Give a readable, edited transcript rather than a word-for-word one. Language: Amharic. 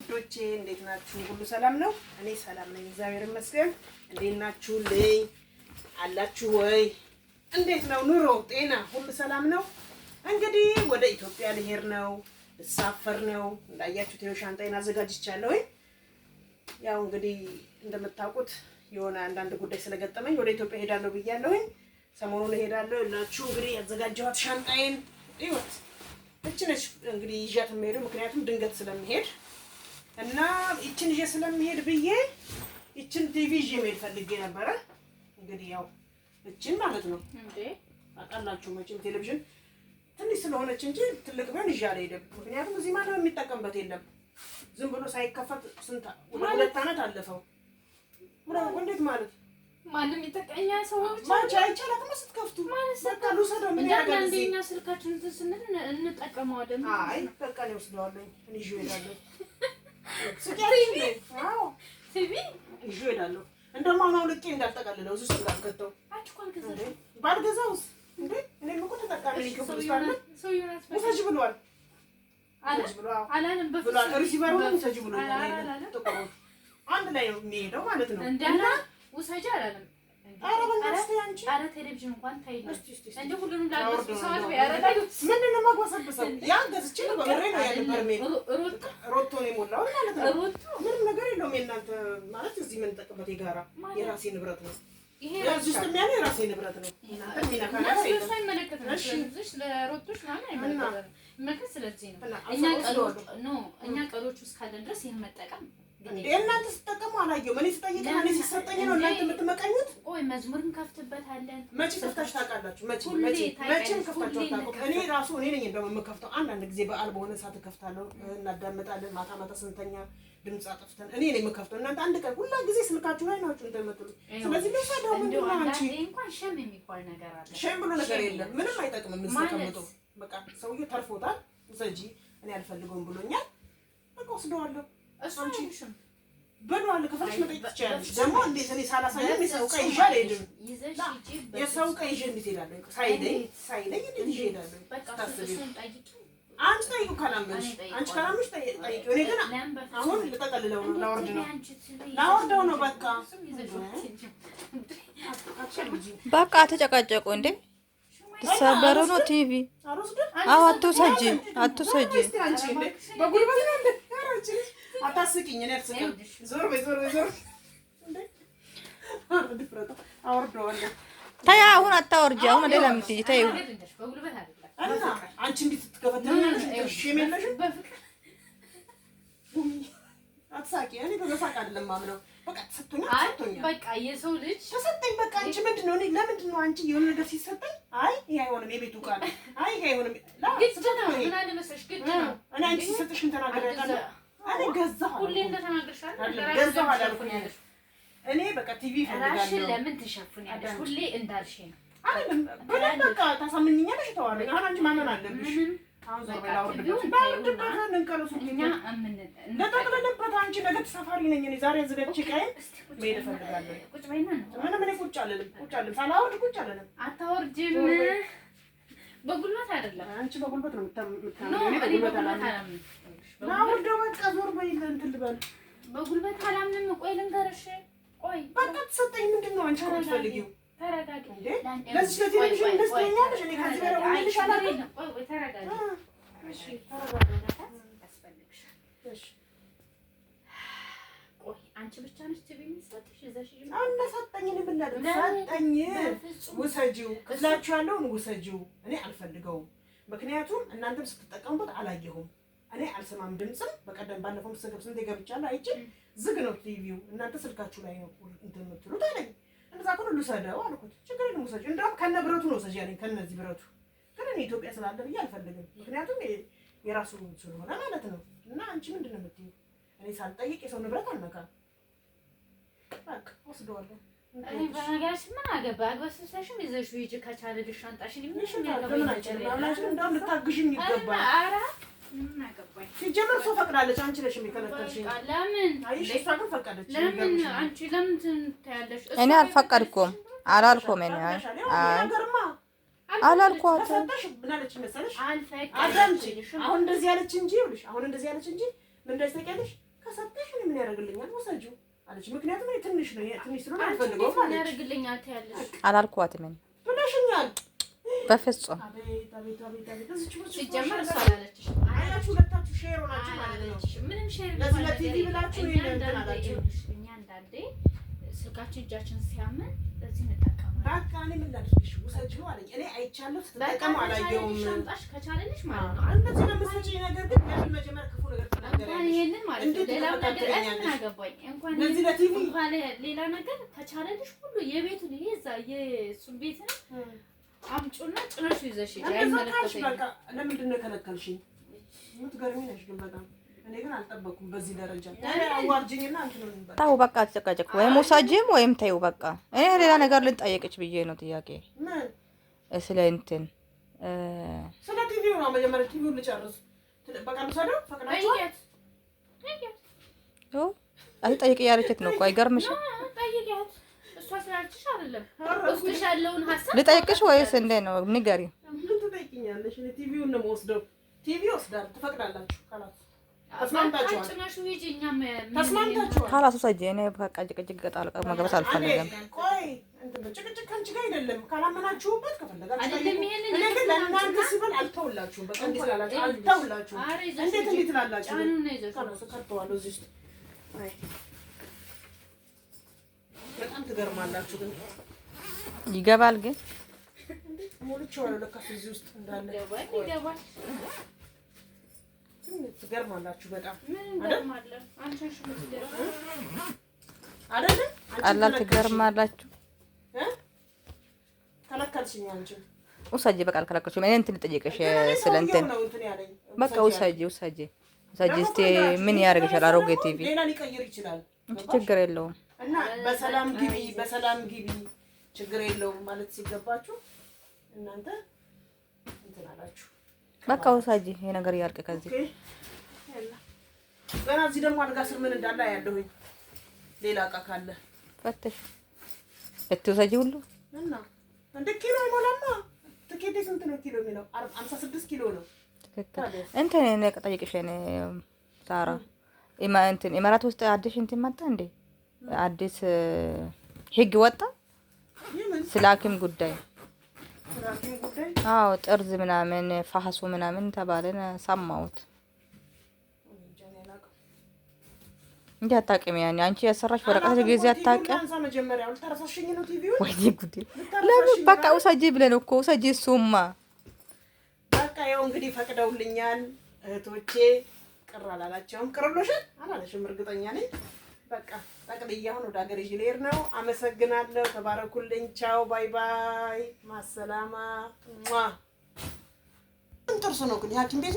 ዶቼ እንዴት ናችሁ? ሁሉ ሰላም ነው? እኔ ሰላም ነኝ፣ እግዚአብሔር ይመስገን። እንዴት ናችሁልኝ? አላችሁ ወይ? እንዴት ነው ኑሮ፣ ጤና፣ ሁሉ ሰላም ነው? እንግዲህ ወደ ኢትዮጵያ ልሄድ ነው፣ ልሳፈር ነው። እንዳያችሁት ይኸው ሻንጣዬን አዘጋጅቻለሁ። ያው እንግዲህ እንደምታውቁት የሆነ አንዳንድ ጉዳይ ስለገጠመኝ ወደ ኢትዮጵያ ሄዳለሁ ብያለሁኝ። ሰሞኑን ሄዳለሁ እላችሁ እንግዲህ ያዘጋጀኋት ሻንጣዬን ይወት እቺ ነች እንግዲህ ይዣት የምሄደው ምክንያቱም ድንገት ስለምሄድ እና እቺን ይዤ ስለምሄድ ብዬ እቺን ቲቪ ይዤ መሄድ ፈልጌ ነበረ። እንግዲህ ያው እቺን ማለት ነው እንዴ አቃላችሁ መቼም ቴሌቪዥን ትንሽ ስለሆነች እንጂ ትልቅ ቢሆን ይዤ አልሄድም። ምክንያቱም እዚህ ማንም የሚጠቀምበት የለም። ዝም ብሎ ሳይከፈት ስንት ሁለት ዓመት አለፈው። እንዴት ማለት ማንም ይተቀኛ ሰዎች ማቻ አይቻልም ስትከፍቱ ማለት በቃ ልውሰደው ምን ያደርጋል? እንደኛ ስልካችን ስንል እንጠቀመዋለን። አይ በቃ ነው ወስደዋለሁ እኔ ይዤ እሄዳለሁ። አዎ ቲቪ ይዤ እሄዳለሁ። እንደውም አሁን አውልቄ እንዳልጠቀልለው እዚህ ውስጥ እንዳልከተው አጭኳን ከዛ ባልገዛውስ እንዴ እኔም እኮ ተጠቃሚ ነኝ። ውሰጂ ብሏል አላለም ብሏል። ሪሲቨሩን ውሰጂ ብሏል። አንድ ላይ ነው የሚሄደው ማለት ነው እና ውሰጂ አላለም። ኧረ በእናትሽ አንቺ ኧረ ቴሌቪዥን እንኳን ታይልኝ እንዴ ሁሉንም ላገዝ ሰዓት ያረዳዩ ምንድን ነው የማግበሰብሰው? ያን ገዝቼ ነው በሬ ነው ያለ በርሜ ሮቶ ነው የሞላው ማለት ነው። ሮቶ ምንም ነገር የለውም። የእናንተ ማለት እዚህ የምንጠቅምበት የጋራ የራሴ ንብረት ነው። ይሄ እዚህ ውስጥ የሚያለው የራሴ ንብረት ነው። እናንተ የሚነካ ነገር የለም። እሱ አይመለከትም። ስለዚህ ለሮቶች ማለት አይመለከትም። ምክንያት ስለዚህ ነው እኛ ቀሎች ውስጥ ካለን ድረስ ይሄን መጠቀም እናንተ ስትጠቀሙ አላየሁም። እኔ ስጠይቅ እኔ ሲሰጠኝ ነው እናንተ የምትመቀኙት። ቆይ መዝሙር እንከፍትበታለን። መቼ ከፍታችሁ ታውቃላችሁ? መቼም ከፍታችሁ አታውቁም። እኔ ራሱ እኔ ነኝ እንደውም የምከፍተው። አንዳንድ ጊዜ በዓል በሆነ ሰዓት እከፍታለሁ፣ እናዳምጣለን። ማታ ማታ ስንተኛ ድምፅ አጥፍተን እኔ ነኝ የምከፍተው። እናንተ አንድ ቀን ሁላ ጊዜ ስልካችሁ ላይ ናችሁ እንትን የምትሉት። ስለዚህ ለሳ ደው ምንድን ነው አንቺ እንኳን ሸም የሚባል ነገር አለ። ሸም ብሎ ነገር የለም። ምንም አይጠቅምም። የምትቀምጡ በቃ ሰውዬው ተርፎታል። ውሰጂ እኔ አልፈልገውም ብሎኛል። በቃ ወስደዋለሁ። እሱን በሏል ከፈለሽ መጠየቅ ትችያለሽ። ደግሞ እንዴት እኔ ሳላሳየም የሰው ዕቃ ይዤ አልሄድም። የሰው ዕቃ ይዤ እንዴት እሄዳለሁ? ሳይለኝ እንዴት ይዤ እሄዳለሁ? አንቺ ጠይቂው ካላመንሽ፣ አንቺ ካላመንሽ ጠይቂው። እኔ ግን አሁን ልጠቀልለው ነው፣ ላወርደው ነው በቃ። በቃ ተጨቃጨቁ እንዴ ተሰበረ ነው ቲቪ። አዎ አትውሰጂ በጉልበት ነው እንዴ? አታስቂኝ። እኔ አትስቂኝ። ዞር በይ እንዴ ድፍረቱ አወርደዋለሁ። ተይ አሁን አታወርጂ። አሁን ወደ ለምትይ ተይው። እና አንቺ እንዴት ትከፈተኛለሽ? እሺ የለሽም አትሳቂ። እኔ በመሳቅ አይደለም ማምነው። በቃ ተሰጥቶኛል። በቃ የሰው ልጅ ተሰጠኝ። በቃ አንቺ ምንድነው? እኔ ለምንድን ነው አንቺ የሆነ ነገር ሲሰጠኝ አይ ይሄ አይሆንም የቤቱ ቃል አይ ይሄ አይሆንም ግድ ነው ምን አለ መሰለሽ ግድ ነው። እኔ አንቺ ሲሰጥሽን ተናገራለሁ። እኔ ገዛሁ ሁሌ እንደተናገርሽ አይደል? ገዛሁ አላልኩኝ። እኔ በቃ ቲቪ ፈልጋለሁ። ለምን ትሸፍኛለሽ? ሁሌ እንዳልሽ ነው አይደለም። በደንብ በቃ ታሳምኝኛለሽ። ተዋረኝ። አሁን አንቺ ማመን አለብሽ። አሁን ዞር በላ ወርድበት ባልድበት እንቀረሱ እኛ ለጠቅለልበት አንቺ ነገ ተሳፋሪ ነኝ እኔ ዛሬ አዘጋጅቼ ቀይም መሄድ እፈልጋለሁ። ቁጭ በይና ምንም እኔ ቁጭ አልልም ሳላወርድ ቁጭ አልልም። አታወርጂም። በጉልበት አይደለም። አንቺ በጉልበት ነው የምታምኚው። እኔ በጉልበት አላምንም። ላውርደው በቃ ዞር በይ እንትን ልበል። በጉልበት አላምንም። ቆይ ልንገርሽ። ቆይ በቃ ተሰጠኝ። ምንድን ነው አንቺ የምትፈልጊው? ተረጋጊ። ለዚህ ለቴሌቪዥን ደስተኛለሽ? እኔ ከዚህ በላይ ወንድልሽ አላውቅም። ቆይ ተረጋጊ። እሺ ተረጋጊ። እሺ ቆይ አንቺ ብቻ ነሽ ቲቪ የሚሰጥሽ? ይዘሽ እና ሰጠኝ። እኔ ምን ላድርግ? ሰጠኝ። ውሰጂው፣ ክፍላችሁ ያለውን ውሰጂው። እኔ አልፈልገውም። ምክንያቱም እናንተም ስትጠቀሙበት አላየሁም። እኔ አልሰማም ድምፅም። በቀደም ባለፈው ስንቴ ገብቻለሁ አይቼ ዝግ ነው ቲቪው። እናንተ ስልካችሁ ላይ ነው እንትን የምትሉት አለኝ። እንደዛ ከሆነ ልውሰደው አልኩት። ችግር የለም ውሰጂው። እንደውም ከነ ብረቱ ነው ውሰጂ አለኝ። ከነዚህ ብረቱ ግን እኔ ኢትዮጵያ ስላለ ብዬ አልፈልግም። ምክንያቱም የራሱ ስለሆነ ማለት ነው። እና አንቺ ምንድን ነው የምትይው? እኔ ሳልጠይቅ የሰው ንብረት አልነካም። በቃ ወስደዋለሁ። እኔ በነገራችን ምን አገባ አግበስብሰሽም ይዘሽው ሂጂ ከቻለልሽ ሻንጣሽን እንደውም ልታግዥኝ ይገባል። ኧረ ምን አገባኝ። ሲጀመር እሷ ፈቅዳለች። አንቺ ነሽ የሚከለከልሽኝ። ለምን አይሽ እሷ ግን ፈቀደች። ለምን አንቺ ለምን ትያለሽ? እኔ አልፈቀድኩም አላልኩም። እኔ አላልኳትም። ተሰጠሽ ምን አለች መሰለሽ? አልፈቀደችም። አሁን እንደዚህ ያለች እንጂ ይኸውልሽ፣ አሁን እንደዚህ ያለች እንጂ ምን እንደዚህ ታውቂያለሽ? ያደርግልኛል ወሰጂው አለች። ምክንያቱም ትንሽ ነው ትንሽ ስለሆነ አልፈልገውም ማለት ያደርግልኛል ታያለሽ አላልኳትም ብለሽኛል። በፍጹም አቤት አቤት አቤት አቤት እዚህ ችግር ሲጀመር እሷ አላለችሽ አያችሁ ሁለታችሁ ሼር ሆናችሁ ማለት ነው። ምንም ሼር ለዚህ ለቲቪ ብላችሁ እኛ አንዳንዴ ስልካችን እጃችን ሲያመን በዚህ እንጠቀማለን። በቃ እኔ ምን ላድርግሽ ውሰጂው አለኝ። እኔ አይቻለሁ ስትጠቀሙ አላየሁም። ሻንጣሽ ከቻለልሽ ማለት ነው እንደዚህ ለምትሰጪኝ ነገር ግን ለምን መጀመሪያ ክፉ ነገር ትናገሪያለሽ? ይሄንን ማለት ነው ሌላ ነገር አገባኝ እንኳን ለዚህ ለቲቪ እንኳን ሌላ ነገር ከቻለልሽ ሁሉ የቤቱን ይሄ እዛ የሱን ቤት አምጪና ጭነሽ ይዘሽ አይመለከተኝም። በቃ ለምንድን ነው የከለከልሽኝ? የምትገርሚ ነሽ ግን በጣም እኔ ግን አልጠበኩም በዚህ ደረጃ። አዋርጅኝና እንትን ነው የሚባለው። ታው በቃ አትጨቃጨቅ። ወይም ውሰጂም ወይም ተይው በቃ። እኔ ሌላ ነገር ልንጠይቅሽ ብዬ ነው ጥያቄ ምን ስለ እንትን ስለ ቲቪው ነው። መጀመሪያ ቲቪውን ልጨርስ። በቃ ልውሰደው ፈቅዳችኋል? አትጠይቂ ያለችት ነው እኮ አይገርምሽም? ጠይቂያት እሷ ስላልችሽ አይደለም ውስጥሽ ያለውን ሀሳብ ልጠይቅሽ ወይስ እንዴት ነው ንገሪ። ምን ትጠይቂኛለሽ? እኔ ቲቪውን ነው የምወስደው። ቲቪ ወስዳል ትፈቅዳላችሁ? ካላት ተስማምታችኋል? ተስማምታችኋል? ካላሱ ሰጂ እኔ በቃ ጭቅጭቅ ገጣል መግባት አልፈልግም። ቆይ እንትን ጭቅጭቅ ከአንቺ ጋር አይደለም። ካላመናችሁበት ከፈለጋችሁ እኔ ግን ለእናንተ ሲባል አልተውላችሁም። በቃ እንዴት ትላላችሁ? አልተውላችሁም። እንዴት ትላላችሁ? ካላሱ ከተዋለሁ እዚህ ውስጥ አይ በጣም ትገርማላችሁ። ግን ይገባል ግን ሞልቼዋለሁ ለካ እዚህ ውስጥ እንዳለ ይገባል። ትገርማላችሁ በጣም አይደል? አላህ ትገርማላችሁ። ከለከልሽኝ አንቺ ውሰጂ በቃ አልከለከልሽም። እኔ እንትን ልጠይቅሽ ስለ እንትን በቃ ውሰጂ ውሰጂ ውሰጂ። እስኪ ምን ያደርግሻል? አሮጌ ቲቪ ሌላ ሊቀይር ይችላል። ችግር የለውም እና በሰላም ግቢ በሰላም ግቢ ችግር የለውም ማለት ሲገባችሁ እናንተ እንትን አላችሁ። በቃ ውሰጂ። ይሄ ነገር ያልቅ ከዚህ ገና እዚህ ደግሞ አልጋ ስር ምን እንዳለ ያለሁኝ ሌላ እቃ ካለ ፈተሽ እትውሰጂ ሁሉ እና እንደ ኪሎ ይሞላማ። ትኬቴ ስንት ነው ኪሎ የሚለው? 56 ኪሎ ነው። ትክክል። እንትን እኔ ጠይቅሽ እኔ ሳራ እንትን ኢማራት ውስጥ አዲስ እንትን መጣ እንዴ? አዲስ ህግ ወጣ ስለ ሐኪም ጉዳይ። አዎ ጥርዝ ምናምን ፋህሱ ምናምን ተባለን ሰማሁት። እንዴ አታውቂም? ያኔ አንቺ ያሰራሽ ወረቀት ጊዜ አታውቂም? ወይ ጉዴ! ለምን በቃ ውሰጂ ብለን እኮ ውሰጂ። እሱማ በቃ ያው እንግዲህ ፈቅደውልኛል እህቶቼ። ቅር አላላቸውም። ቅር ብሎሻል አላለሽም? እርግጠኛ ነኝ። በቃ ጠቅልዬ አሁን ወደ ሀገር ይዤ ልሄድ ነው። አመሰግናለሁ። ተባረኩልኝ። ቻው ባይ ባይ። ማሰላማ ጥርሱ ነው ግን የሐኪም ቤት ነው።